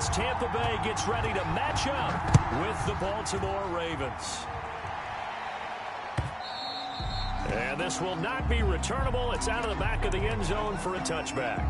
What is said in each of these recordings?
as Tampa Bay gets ready to match up with the Baltimore Ravens. And this will not be returnable. It's out of the back of the end zone for a touchback.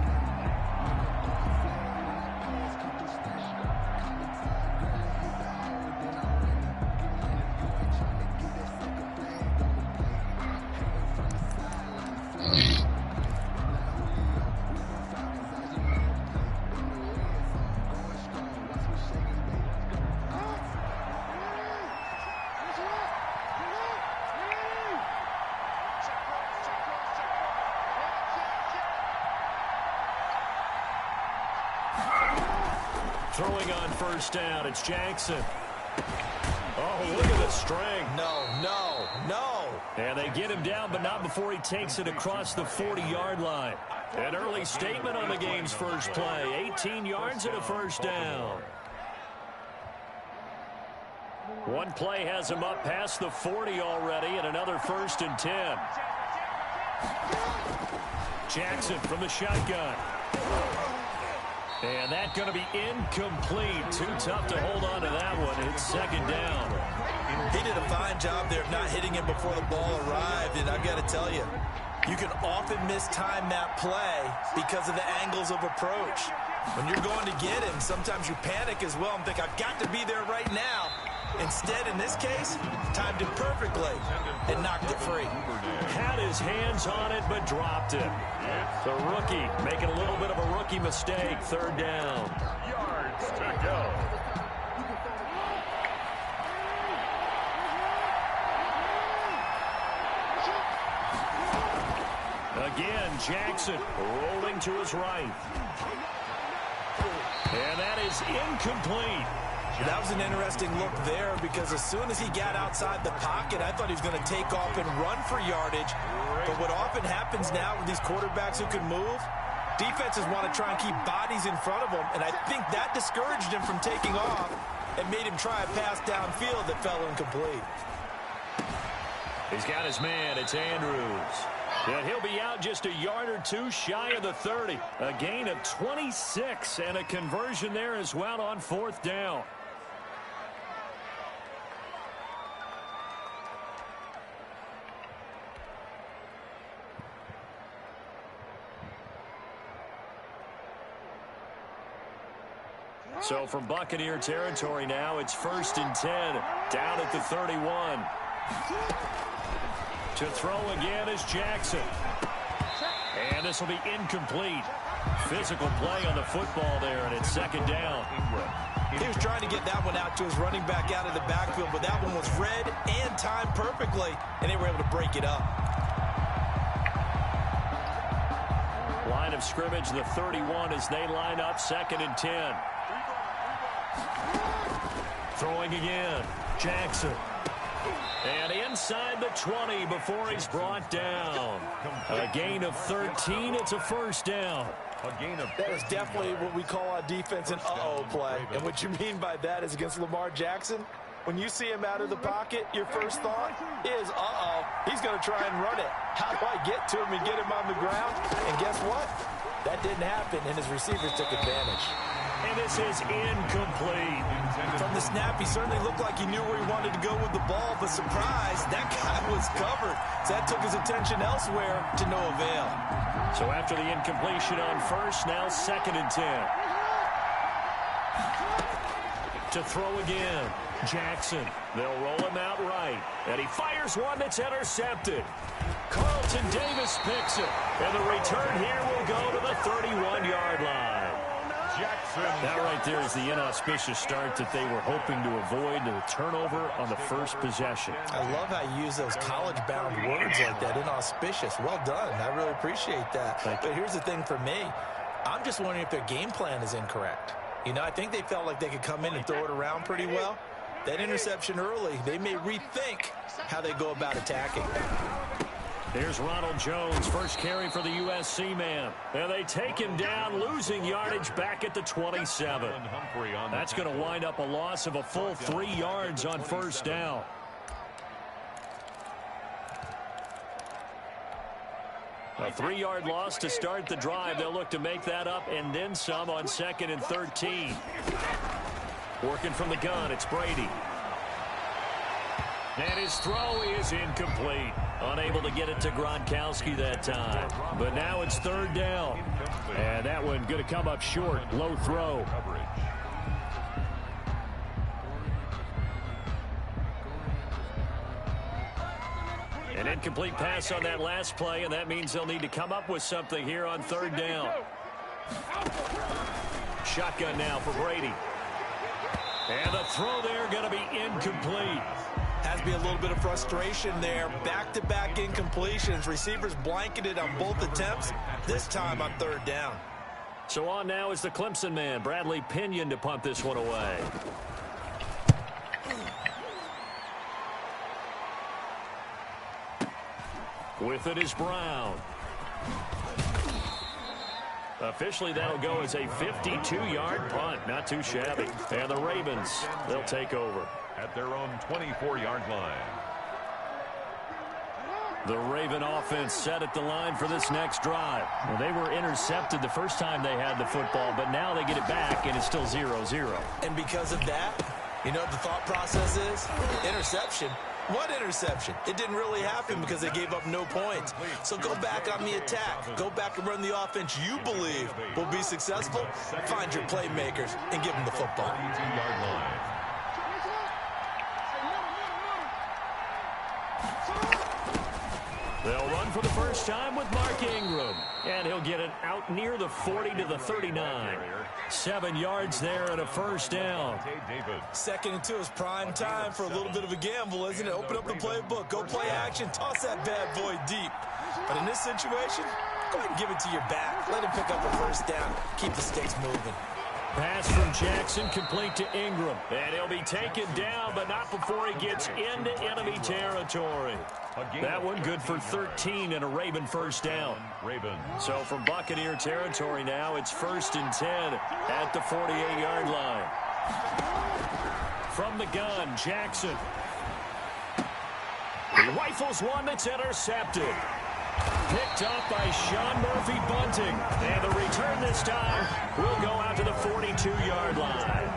Throwing on first down, it's Jackson. Oh, look at the string. No. And they get him down, but not before he takes it across the 40-yard line. An early statement on the game's first play. 18 yards and a first down. One play has him up past the 40 already, and another 1st and 10. Jackson from the shotgun. And that's going to be incomplete. Too tough to hold on to that one. It's 2nd down. He did a fine job there of not hitting him before the ball arrived. And I've got to tell you, you can often mistime that play because of the angles of approach. When you're going to get him, sometimes you panic as well and think, I've got to be there right now. Instead, in this case, timed it perfectly and knocked it free. Had his hands on it, but dropped it. The rookie making a little bit of a rookie mistake. 3rd down. Yards to go. Again, Jackson rolling to his right. And that is incomplete. That was an interesting look there because as soon as he got outside the pocket, I thought he was going to take off and run for yardage. But what often happens now with these quarterbacks who can move, defenses want to try and keep bodies in front of them, and I think that discouraged him from taking off and made him try a pass downfield that fell incomplete. He's got his man. It's Andrews. And he'll be out just a yard or two shy of the 30. A gain of 26 and a conversion there as well on 4th down. So from Buccaneer territory now, it's 1st and 10, down at the 31. To throw again is Jackson. And this will be incomplete. Physical play on the football there, and it's 2nd down. He was trying to get that one out to his running back out of the backfield, but that one was read and timed perfectly, and they were able to break it up. Line of scrimmage, the 31 as they line up 2nd and 10. Throwing again, Jackson. And inside the 20 before he's brought down. A gain of 13. It's a 1st down. That is definitely what we call on defense an uh-oh play. And what you mean by that is against Lamar Jackson, when you see him out of the pocket, your first thought is, uh-oh, he's going to try and run it. How do I get to him and get him on the ground? And guess what? That didn't happen, and his receivers took advantage. And this is incomplete. From the snap, he certainly looked like he knew where he wanted to go with the ball, but surprise, that guy was covered. So that took his attention elsewhere to no avail. So after the incompletion on 1st, now 2nd and 10. To throw again, Jackson. They'll roll him out right. And he fires one that's intercepted. Carlton Davis picks it. And the return here will go to the 31-yard line. That right there is the inauspicious start that they were hoping to avoid, the turnover on the first possession. I love how you use those college-bound words like that, inauspicious. Well done. I really appreciate that. But here's the thing for me. I'm just wondering if their game plan is incorrect. You know, I think they felt like they could come in and throw it around pretty well. That interception early, they may rethink how they go about attacking. Here's Ronald Jones, first carry for the USC man. And they take him down, losing yardage back at the 27. That's going to wind up a loss of a full 3 yards on 1st down. A 3-yard loss to start the drive. They'll look to make that up and then some on 2nd and 13. Working from the gun, it's Brady. And his throw is incomplete. Unable to get it to Gronkowski that time. But now it's 3rd down. And that one going to come up short. Low throw. An incomplete pass on that last play, and that means they'll need to come up with something here on 3rd down. Shotgun now for Brady. And the throw there going to be incomplete. Has to be a little bit of frustration there. Back-to-back incompletions. Receivers blanketed on both attempts, this time on 3rd down. So on now is the Clemson man, Bradley Pinion, to punt this one away. With it is Brown. Officially, that'll go as a 52-yard punt. Not too shabby. And the Ravens, they'll take over. At their own 24-yard line. The Raven offense set at the line for this next drive. Well, they were intercepted the first time they had the football, but now they get it back, and it's still 0-0. And because of that, you know what the thought process is? Interception. What interception? It didn't really happen because they gave up no points. So go back on the attack. Go back and run the offense you believe will be successful. Find your playmakers and give them the football. 32-yard line. They'll run for the first time with Mark Ingram. And he'll get it out near the 40 to the 39. 7 yards there and a first down. 2nd and 2 is prime time for a little bit of a gamble, isn't it? Open up the playbook. Go play action. Toss that bad boy deep. But in this situation, go ahead and give it to your back. Let him pick up a first down. Keep the sticks moving. Pass from Jackson complete to Ingram. And he'll be taken down, but not before he gets into enemy territory. That one good for 13 and a Raven first down. So from Buccaneer territory now, it's 1st and 10 at the 48-yard line. From the gun, Jackson. He rifles one that's intercepted. Picked up by Sean Murphy Bunting. And the return this time will go out to the 42-yard line.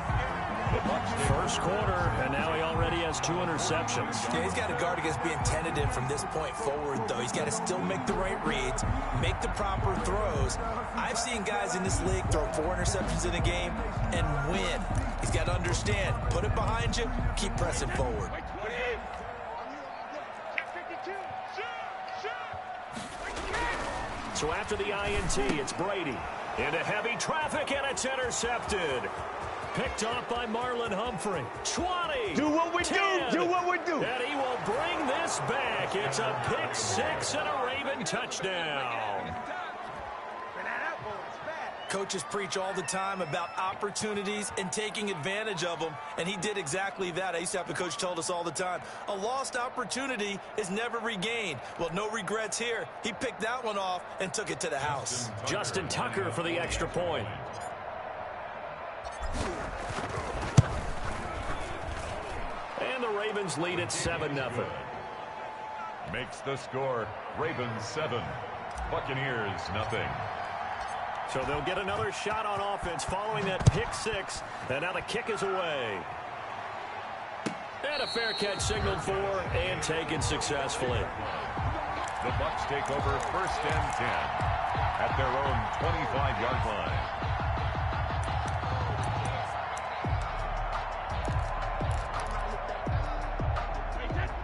First quarter, and now he already has 2 interceptions. Yeah, he's got to guard against being tentative from this point forward, though. He's got to still make the right reads, make the proper throws. I've seen guys in this league throw 4 interceptions in a game and win. He's got to understand, put it behind you, keep pressing forward. So after the INT, it's Brady. Into heavy traffic, and it's intercepted. Picked off by Marlon Humphrey. 20. Do what we 10, do. Do what we do. And he will bring this back. It's a pick 6 and a Raven touchdown. Coaches preach all the time about opportunities and taking advantage of them, and he did exactly that. I used to have a coach told us all the time, a lost opportunity is never regained. Well, no regrets here. He picked that one off and took it to the house. Justin Tucker for the extra point. And the Ravens lead at 7-0. Makes the score. Ravens 7. Buccaneers nothing. So they'll get another shot on offense following that pick 6. And now the kick is away. And a fair catch signaled for and taken successfully. The Bucs take over 1st and 10 at their own 25-yard line.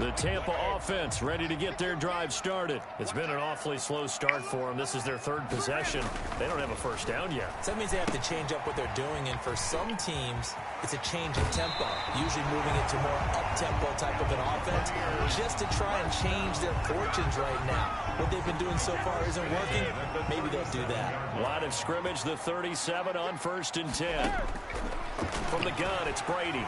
The Tampa offense ready to get their drive started. It's been an awfully slow start for them. This is their 3rd possession. They don't have a first down yet. So that means they have to change up what they're doing, and for some teams, it's a change in tempo, usually moving it to more up-tempo type of an offense, just to try and change their fortunes right now. What they've been doing so far isn't working. Maybe they'll do that. Line of scrimmage, the 37 on 1st and 10. From the gun, it's Brady.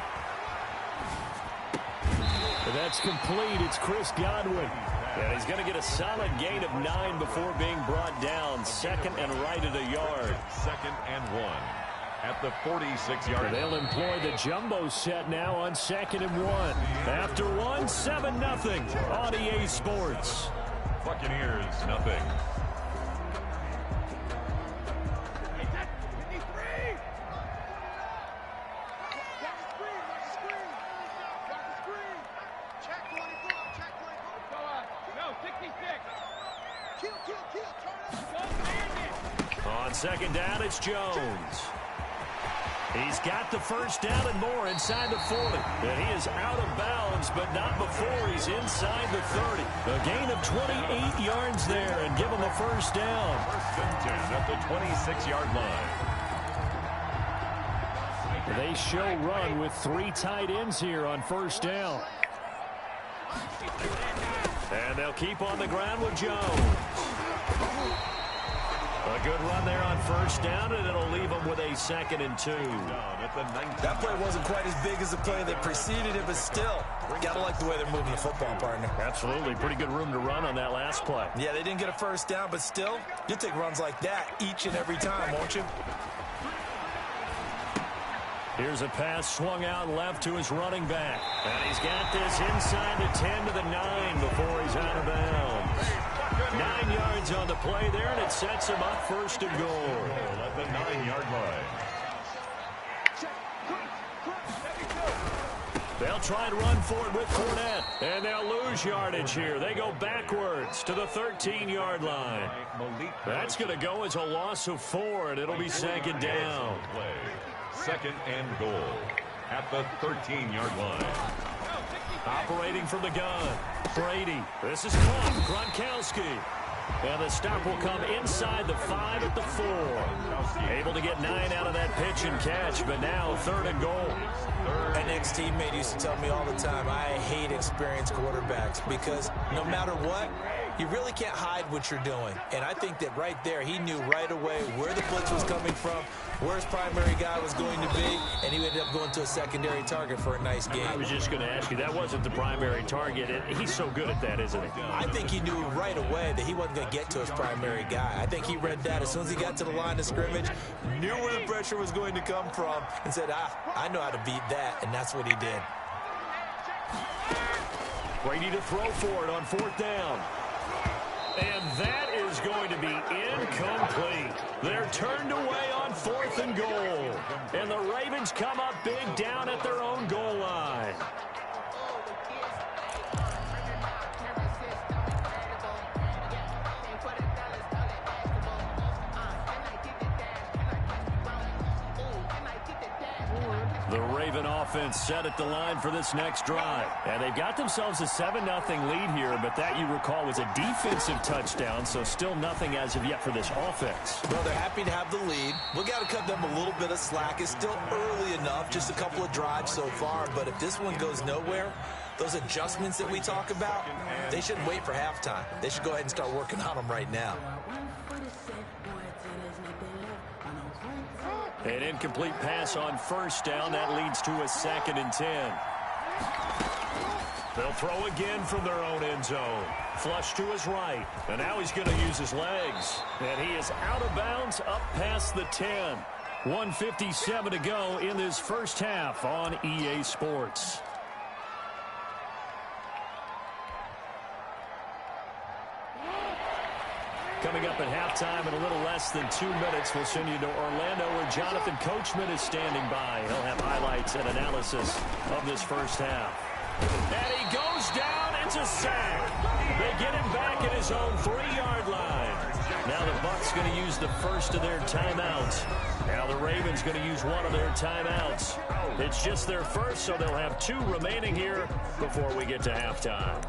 That's complete. It's Chris Godwin. And he's going to get a solid gain of 9 before being brought down. 2nd and right at a yard. 2nd and 1 at the 46-yard line. They'll employ the jumbo set now on 2nd and 1. After 1, 7-0 on EA Sports. Buccaneers nothing. On second down, it's Jones. He's got the first down and more inside the 40. And he is out of bounds, but not before he's inside the 30. A gain of 28 yards there and give him a first down. First and 10 at the 26-yard line. They show run with 3 tight ends here on first down. And they'll keep on the ground with Jones. A good run there on first down, and it'll leave them with a 2nd and 2. That play wasn't quite as big as the play that preceded it, but still, got to like the way they're moving the football, partner. Absolutely. Pretty good room to run on that last play. Yeah, they didn't get a first down, but still, you take runs like that each and every time, won't you? Here's a pass swung out left to his running back. And he's got this inside the 10 to the 9 before he's out of bounds. 9 yards on the play there, and it sets him up first and goal. At the 9-yard line. They'll try to run for it with Fournette, and they'll lose yardage here. They go backwards to the 13-yard line. That's going to go as a loss of 4, and it'll be 2nd down. 2nd and goal at the 13-yard line. Operating from the gun, Brady. This is caught, Gronkowski. And the stop will come inside the 5 at the 4. Able to get 9 out of that pitch and catch, but now 3rd and goal. An ex-teammate used to tell me all the time, I hate experienced quarterbacks because no matter what, you really can't hide what you're doing. And I think that right there, he knew right away where the blitz was coming from, where his primary guy was going to be, and he ended up going to a secondary target for a nice game. I was just going to ask you, that wasn't the primary target. He's so good at that, isn't he? I think he knew right away that he wasn't going to get to his primary guy. I think he read that as soon as he got to the line of scrimmage, knew where the pressure was going to come from, and said, I know how to beat that, and that's what he did. Brady to throw for it on 4th down. And that is going to be incomplete. They're turned away on 4th and goal. And the Ravens come up big down at their own goal line. The Raven offense set at the line for this next drive. And they've got themselves a 7-0 lead here, but that, you recall, was a defensive touchdown, so still nothing as of yet for this offense. Well, they're happy to have the lead. We've got to cut them a little bit of slack. It's still early enough, just a couple of drives so far, but if this one goes nowhere, those adjustments that we talk about, they shouldn't wait for halftime. They should go ahead and start working on them right now. An incomplete pass on first down. That leads to a 2nd and 10. They'll throw again from their own end zone. Flush to his right. And now he's going to use his legs. And he is out of bounds up past the 10. 1:57 to go in this first half on EA Sports. Coming up at halftime in a little less than 2 minutes, we'll send you to Orlando where Jonathan Coachman is standing by. He'll have highlights and analysis of this first half. And he goes down. It's a sack. They get him back at his own 3-yard line. Now the Bucs going to use the first of their timeouts. Now the Ravens going to use one of their timeouts. It's just their first, so they'll have 2 remaining here before we get to halftime.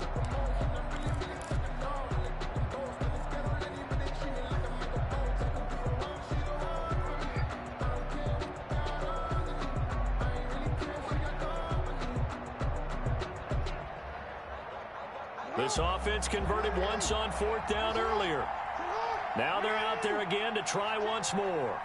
This offense converted once on 4th down earlier. Now they're out there again to try once more.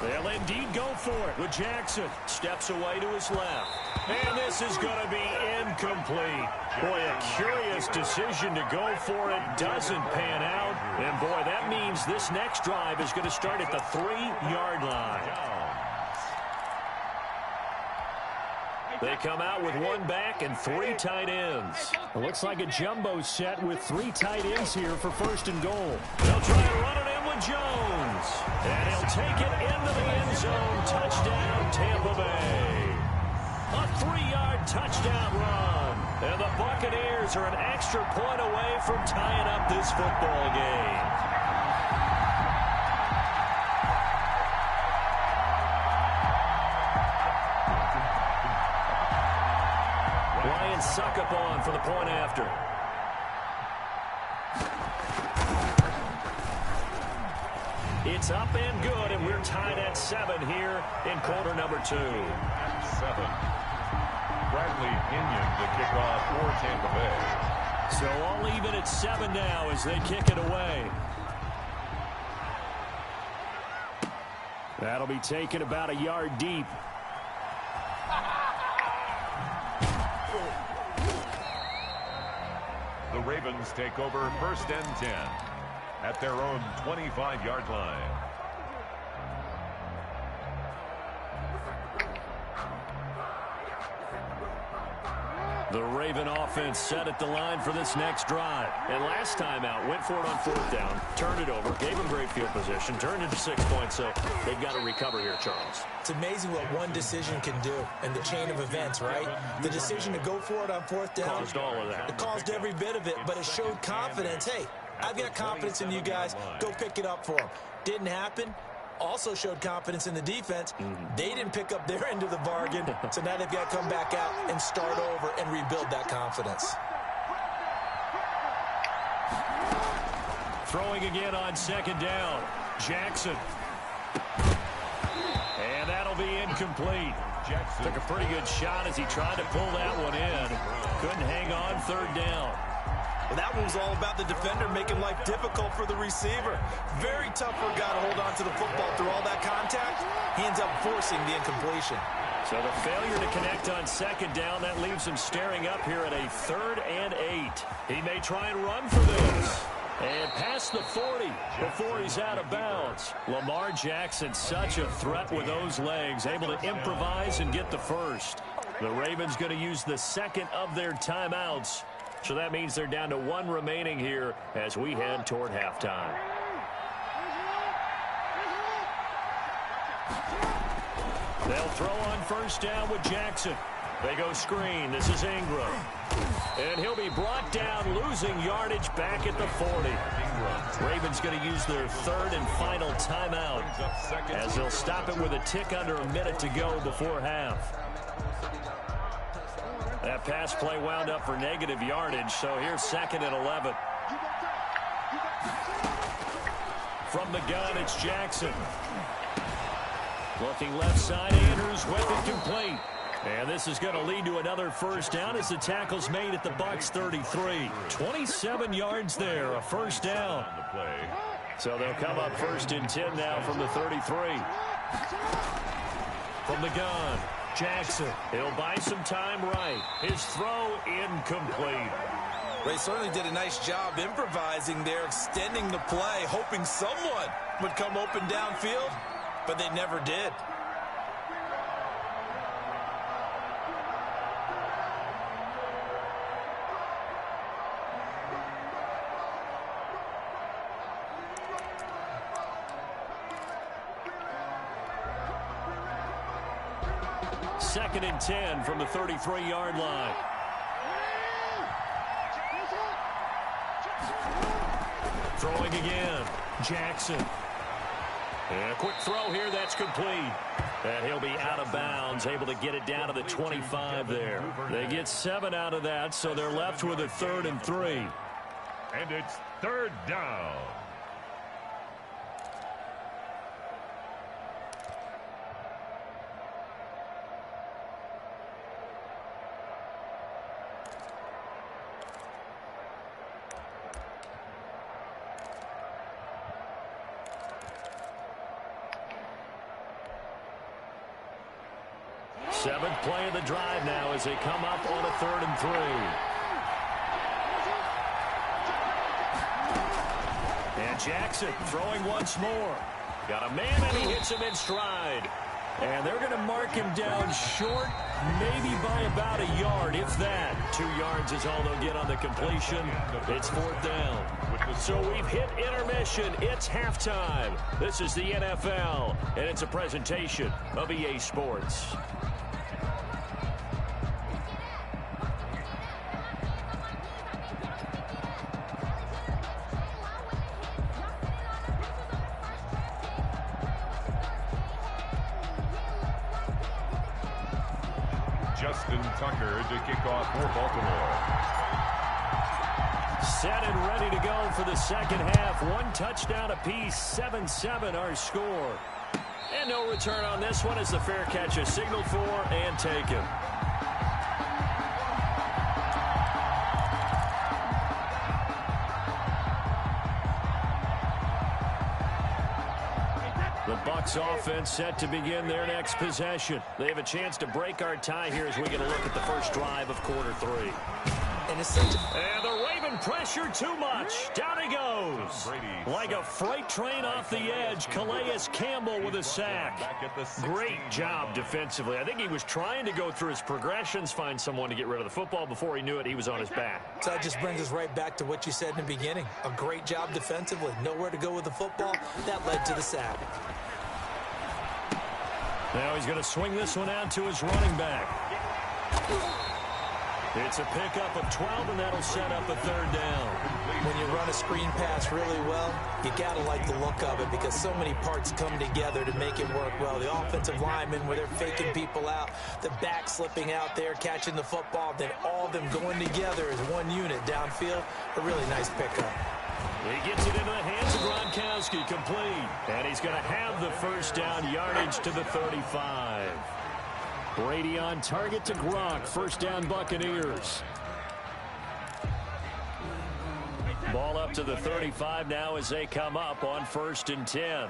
They'll indeed go for it with Jackson. Steps away to his left. And this is going to be incomplete. Boy, a curious decision to go for it. Doesn't pan out. And, boy, that means this next drive is going to start at the 3-yard line. They come out with one back and 3 tight ends. It looks like a jumbo set with 3 tight ends here for first and goal. They'll try and run it in with Jones. And he'll take it into the end zone. Touchdown, Tampa Bay. A 3-yard touchdown run. And the Buccaneers are an extra point away from tying up this football game. Ryan Succop for the point after. It's up and good, and we're tied at 7 here in quarter number 2. 7. Bradley Pinion to kick off for Tampa Bay. So all even at 7 now as they kick it away. That'll be taken about a yard deep. The Ravens take over first and 10 at their own 25-yard line. The Raven offense set at the line for this next drive. And last time out, went for it on 4th down, turned it over, gave them great field position, turned it to 6 points, so they've got to recover here, Charles. It's amazing what one decision can do in the chain of events, right? The decision to go for it on 4th down. Caused all of that. It caused every bit of it, but it showed confidence. Hey, I've got confidence in you guys. Go pick it up for them. Didn't happen. Also showed confidence in the defense. They didn't pick up their end of the bargain, so now they've got to come back out and start over and rebuild that confidence. Throwing again on 2nd down. Jackson. And that'll be incomplete. Jackson Took a pretty good shot as he tried to pull that one in. Couldn't hang on 3rd down. Well, that one was all about the defender making life difficult for the receiver. Very tough for a guy to hold on to the football through all that contact. He ends up forcing the incompletion. So the failure to connect on 2nd down, that leaves him staring up here at a 3rd and 8. He may try and run for this. And past the 40 before he's out of bounds. Lamar Jackson, such a threat with those legs, able to improvise and get the first. The Ravens going to use the 2nd of their timeouts. So that means they're down to 1 remaining here as we head toward halftime. They'll throw on 1st down with Jackson. They go screen. This is Ingram. And he'll be brought down, losing yardage back at the 40. Ravens going to use their 3rd and final timeout as they'll stop it with a tick under a minute to go before half. That pass play wound up for negative yardage, so here's 2nd and 11. From the gun, it's Jackson. Looking left side, Andrews with it complete. And this is going to lead to another 1st down as the tackle's made at the Bucs 33. 27 yards there, a 1st down. So they'll come up 1st and 10 now from the 33. From the gun, Jackson. He'll buy some time right. His throw incomplete. Ray certainly did a nice job improvising there, extending the play, hoping someone would come open downfield, but they never did. Second and 10 from the 33-yard line. Throwing again. Jackson. And a quick throw here. That's complete. And he'll be out of bounds, able to get it down to the 25 there. They get 7 out of that, so they're left with a 3rd and 3. And it's 3rd down. Seventh play of the drive now as they come up on a 3rd and 3. And Jackson throwing once more. Got a man and he hits him in stride. And they're going to mark him down short, maybe by about a yard, if that. 2 yards is all they'll get on the completion. It's 4th down. So we've hit intermission. It's halftime. This is the NFL, and it's a presentation of EA Sports. Justin Tucker to kick off for Baltimore. Set and ready to go for the second half. 1 touchdown apiece, 7-7 our score. And no return on this one as the fair catch is signaled for and taken. The Bucs offense set to begin their next possession. They have a chance to break our tie here as we get a look at the first drive of quarter 3. And the Raven pressure too much. Down he goes. Like a freight train off the edge, Calais Campbell with a sack. Great job defensively. I think he was trying to go through his progressions, find someone to get rid of the football. Before he knew it, he was on his back. So that just brings us right back to what you said in the beginning. A great job defensively. Nowhere to go with the football. That led to the sack. Now he's going to swing this one out to his running back. It's a pickup of 12, and that'll set up a 3rd down. When you run a screen pass really well, you got to like the look of it because so many parts come together to make it work well. The offensive linemen, where they're faking people out, the back slipping out there, catching the football, then all of them going together as one unit downfield. A really nice pickup. He gets it into the hands of Gronkowski, complete. And he's going to have the first down, yardage to the 35. Brady on target to Gronk. First down, Buccaneers. Ball up to the 35 now as they come up on 1st and 10.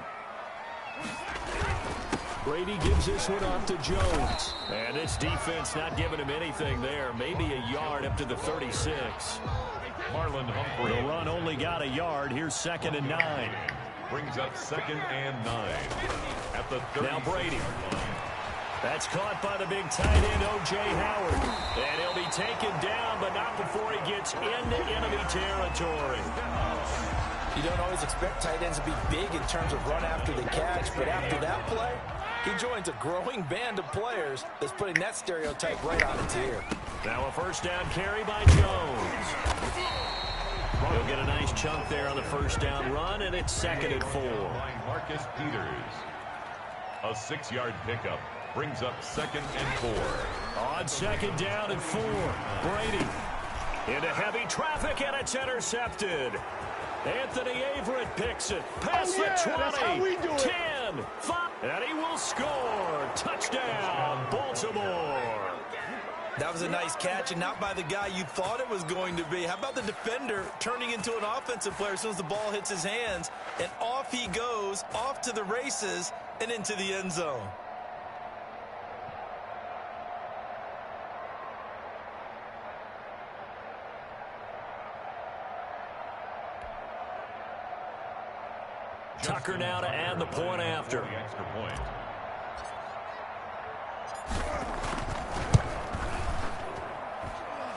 Brady gives this one off to Jones. And this defense not giving him anything there. Maybe a yard up to the 36. Marlon Humphrey. The run only got a yard. Here's 2nd and 9. Brings up 2nd and 9. At the 30. Now Brady. That's caught by the big tight end, O.J. Howard. And he'll be taken down, but not before he gets into enemy territory. You don't always expect tight ends to be big in terms of run after the catch, but after that play, he joins a growing band of players that's putting that stereotype right on its ear. Now a first down carry by Jones. He'll get a nice chunk there on the first down run, and it's 2nd and 4. Marcus Peters. A 6-yard pickup. Brings up 2nd and 4. On 2nd down and 4. Brady into heavy traffic, and it's intercepted. Anthony Averett picks it. Past the 20. 10. 5. And he will score. Touchdown, Baltimore. That was a nice catch, and not by the guy you thought it was going to be. How about the defender turning into an offensive player as soon as the ball hits his hands? And off he goes, off to the races, and into the end zone. Tucker now to add the point after. The extra point.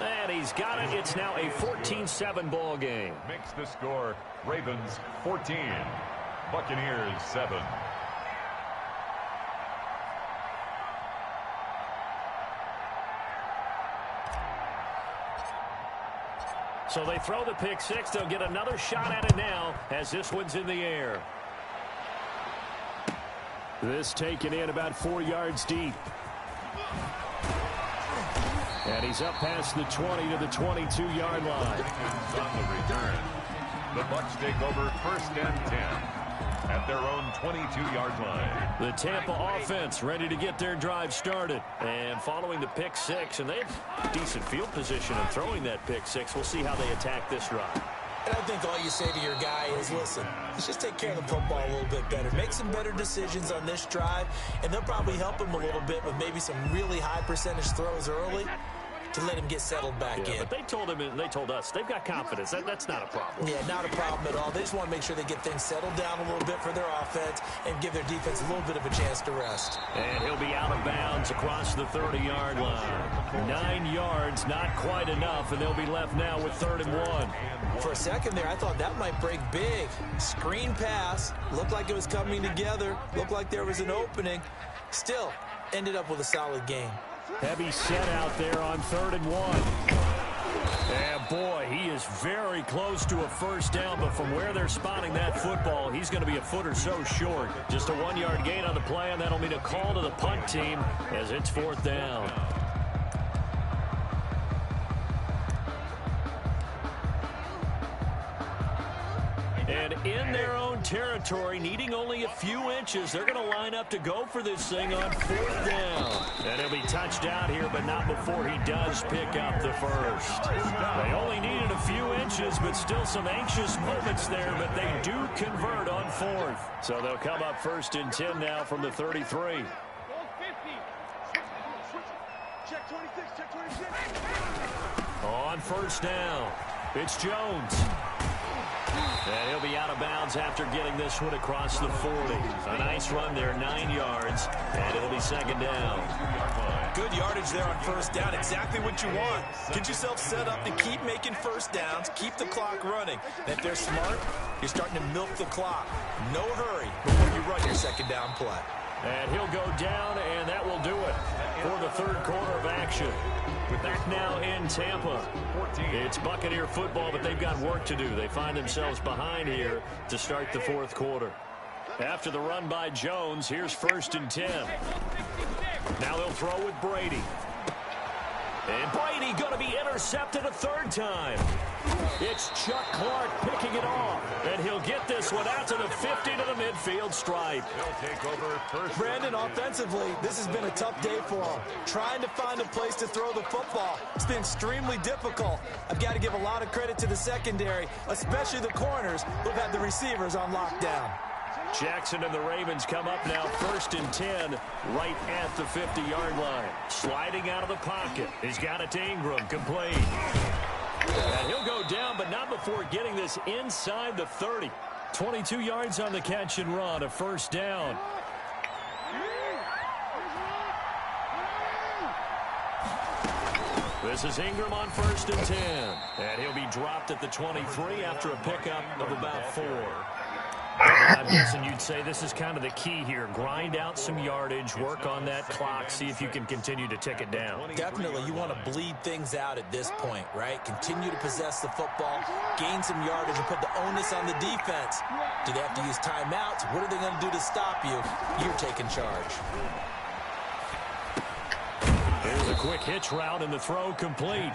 And he's got it. It's now a 14-7 ball game. Makes the score Ravens 14, Buccaneers 7. So they throw the pick 6. They'll get another shot at it now as this one's in the air. This taken in about 4 yards deep. And he's up past the 20 to the 22-yard line. On the return. The Bucs take over 1st and 10 at their own 22-yard line. The Tampa offense ready to get their drive started. And following the pick 6, and they have decent field position in throwing that pick 6. We'll see how they attack this drive. And I think all you say to your guy is, listen, let's just take care of the football a little bit better. Make some better decisions on this drive, and they'll probably help him a little bit with maybe some really high percentage throws early. to let him get settled back in. But they told him, and they told us, they've got confidence. That's not a problem. Yeah, not a problem at all. They just want to make sure they get things settled down a little bit for their offense and give their defense a little bit of a chance to rest. And he'll be out of bounds across the 30-yard line. 9 yards, not quite enough, and they'll be left now with 3rd and 1. For a second there, I thought that might break big. Screen pass. Looked like it was coming together. Looked like there was an opening. Still, ended up with a solid game. Heavy set out there on 3rd and 1. And boy, he is very close to a first down, but from where they're spotting that football, he's going to be a foot or so short. Just a 1-yard gain on the play, and that'll mean a call to the punt team as it's 4th down. And in their own territory, needing only a few inches, they're going to line up to go for this thing on 4th down. And he'll be touched out here, but not before he does pick up the first. They only needed a few inches, but still some anxious moments there, but they do convert on 4th. So they'll come up 1st and 10 now from the 33. On 1st down, it's Jones. And he'll be out of bounds after getting this one across the 40. A nice run there, 9 yards, and it'll be 2nd down. Good yardage there on 1st down, exactly what you want. Get yourself set up to keep making first downs, keep the clock running. And if they're smart, you're starting to milk the clock. No hurry before you run your 2nd down play. And he'll go down, and that will do it for the 3rd quarter of action. Back now in Tampa. It's Buccaneer football, but they've got work to do. They find themselves behind here to start the 4th quarter. After the run by Jones, here's 1st and 10. Now they'll throw with Brady. And Brady going to be intercepted a 3rd time. It's Chuck Clark picking it off. And he'll get this one out to the 50 to the midfield stripe. He'll take over first. Brandon, offensively, this has been a tough day for him. Trying to find a place to throw the football. It's been extremely difficult. I've got to give a lot of credit to the secondary, especially the corners who've had the receivers on lockdown. Jackson and the Ravens come up now 1st and 10 right at the 50-yard line. Sliding out of the pocket. He's got it to Ingram, complete. And he'll go down, but not before getting this inside the 30. 22 yards on the catch and run, a 1st down. This is Ingram on 1st and 10. And he'll be dropped at the 23 after a pickup of about 4. I'm guessing you'd say this is kind of the key here. Grind out some yardage, work on that clock, see if you can continue to tick it down. Definitely, you want to bleed things out at this point, right? Continue to possess the football, gain some yardage, and put the onus on the defense. Do they have to use timeouts? What are they going to do to stop you? You're taking charge. Here's a quick hitch route, and the throw complete.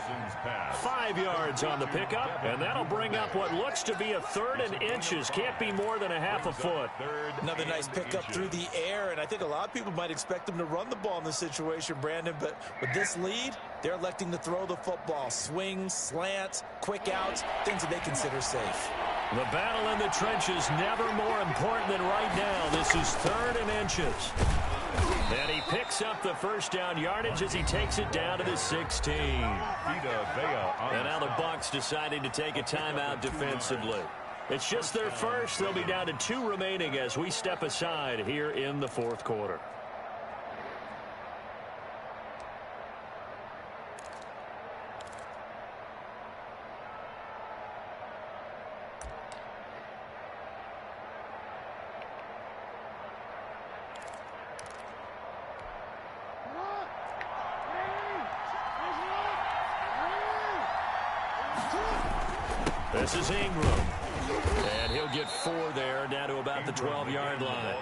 5 yards on the pickup, and that'll bring up what looks to be a 3rd and inches. Can't be more than a half a foot. Another nice pickup through the air, and I think a lot of people might expect them to run the ball in this situation, Brandon, but with this lead, they're electing to throw the football. Swings, slants, quick outs, things that they consider safe. The battle in the trenches never more important than right now. This is 3rd and inches. And he picks up the 1st down yardage as he takes it down to the 16. And now the Bucs deciding to take a timeout defensively. It's just their first. They'll be down to 2 remaining as we step aside here in the 4th quarter. This is Ingram. And he'll get 4 there, down to about the 12-yard line.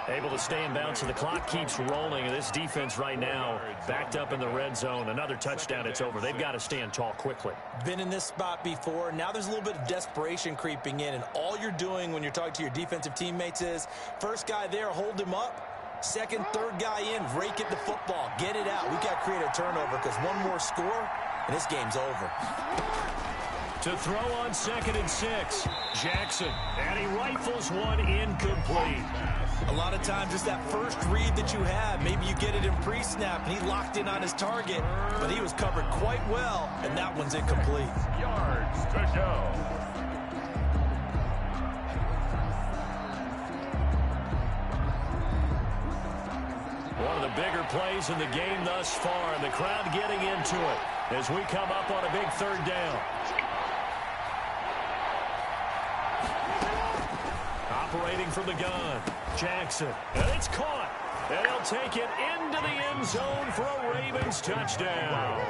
Able to stay in bounds, so the clock keeps rolling. And this defense right now backed up in the red zone. Another touchdown, it's over. They've got to stand tall quickly. Been in this spot before. Now there's a little bit of desperation creeping in. And all you're doing when you're talking to your defensive teammates is, first guy there, hold him up. Second, third guy in, rake at the football. Get it out. We've got to create a turnover because one more score, and this game's over. To throw on 2nd and 6, Jackson, and he rifles one incomplete. A A lot of times it's that first read that you have. Maybe you get it in pre-snap, and he locked in on his target, but he was covered quite well, and that one's incomplete. Yards to go. One of the bigger plays in the game thus far, and the crowd getting into it as we come up on a big third down. Operating from the gun, Jackson, and it's caught. And he'll take it into the end zone for a Ravens touchdown.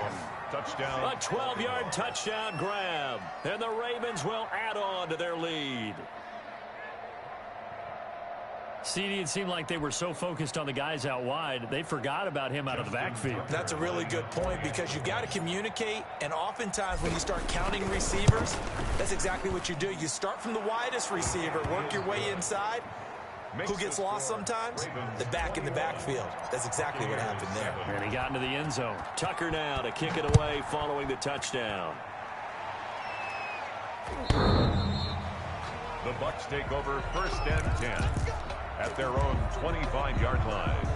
Touchdown. A 12-yard touchdown grab, and the Ravens will add on to their lead. CD, it seemed like they were so focused on the guys out wide, they forgot about him out of the backfield. That's a really good point because you've got to communicate, and oftentimes when you start counting receivers, that's exactly what you do. You start from the widest receiver, work your way inside. Who gets lost sometimes? The back in the backfield. That's exactly what happened there. And he got into the end zone. Tucker now to kick it away following the touchdown. The Bucs take over 1st and 10 at their own 25-yard line.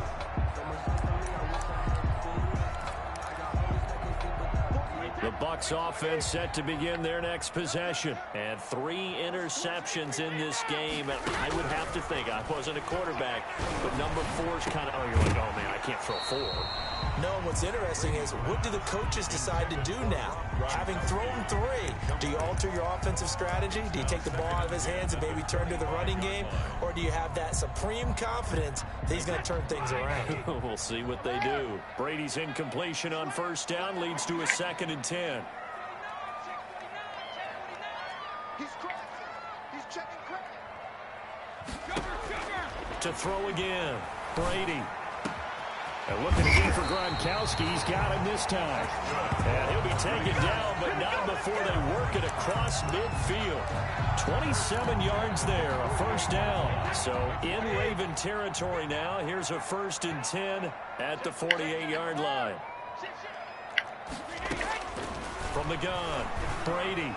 The Bucs offense set to begin their next possession. And 3 interceptions in this game. And I would have to think, I wasn't a quarterback, but number 4 is kind of, oh, you're like, oh, man, I can't throw 4. No, what's interesting is what do the coaches decide to do now? Having thrown 3, do you alter your offensive strategy? Do you take the ball out of his hands and maybe turn to the running game? Or do you have that supreme confidence that he's going to turn things around? We'll see what they do. Brady's incompletion on 1st down leads to a 2nd and 10. To throw again, Brady. And looking again for Gronkowski. He's got him this time. And he'll be taken down, but not before they work it across midfield. 27 yards there, a 1st down. So in Raven territory now. Here's a 1st and 10 at the 48-yard line. From the gun, Brady.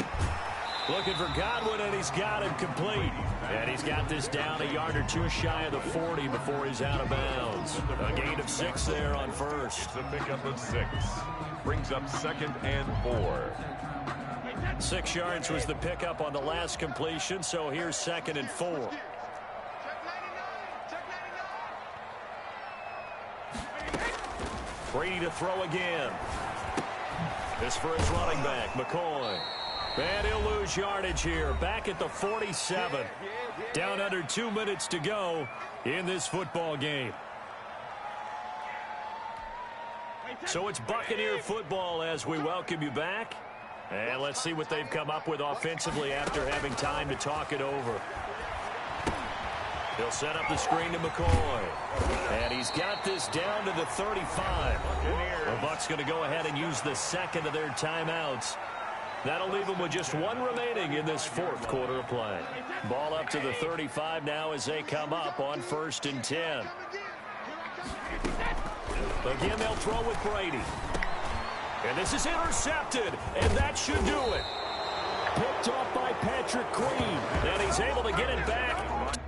Looking for Godwin, and he's got him complete. And he's got this down a yard or 2 shy of the 40 before he's out of bounds. A gain of 6 there on 1st. It's a pickup of 6. Brings up 2nd and 4. 6 yards was the pickup on the last completion, so here's 2nd and 4. Brady to throw again. This for his running back, McCoy. And he'll lose yardage here. Back at the 47. Down under 2 minutes to go in this football game. So it's Buccaneer football as we welcome you back. And let's see what they've come up with offensively after having time to talk it over. He'll set up the screen to McCoy. And he's got this down to the 35. The Bucs going to go ahead and use the 2nd of their timeouts. That'll leave them with just 1 remaining in this 4th quarter of play. Ball up to the 35 now as they come up on 1st and 10. Again, they'll throw with Brady. And this is intercepted, and that should do it. Picked off by Patrick Queen. And he's able to get it back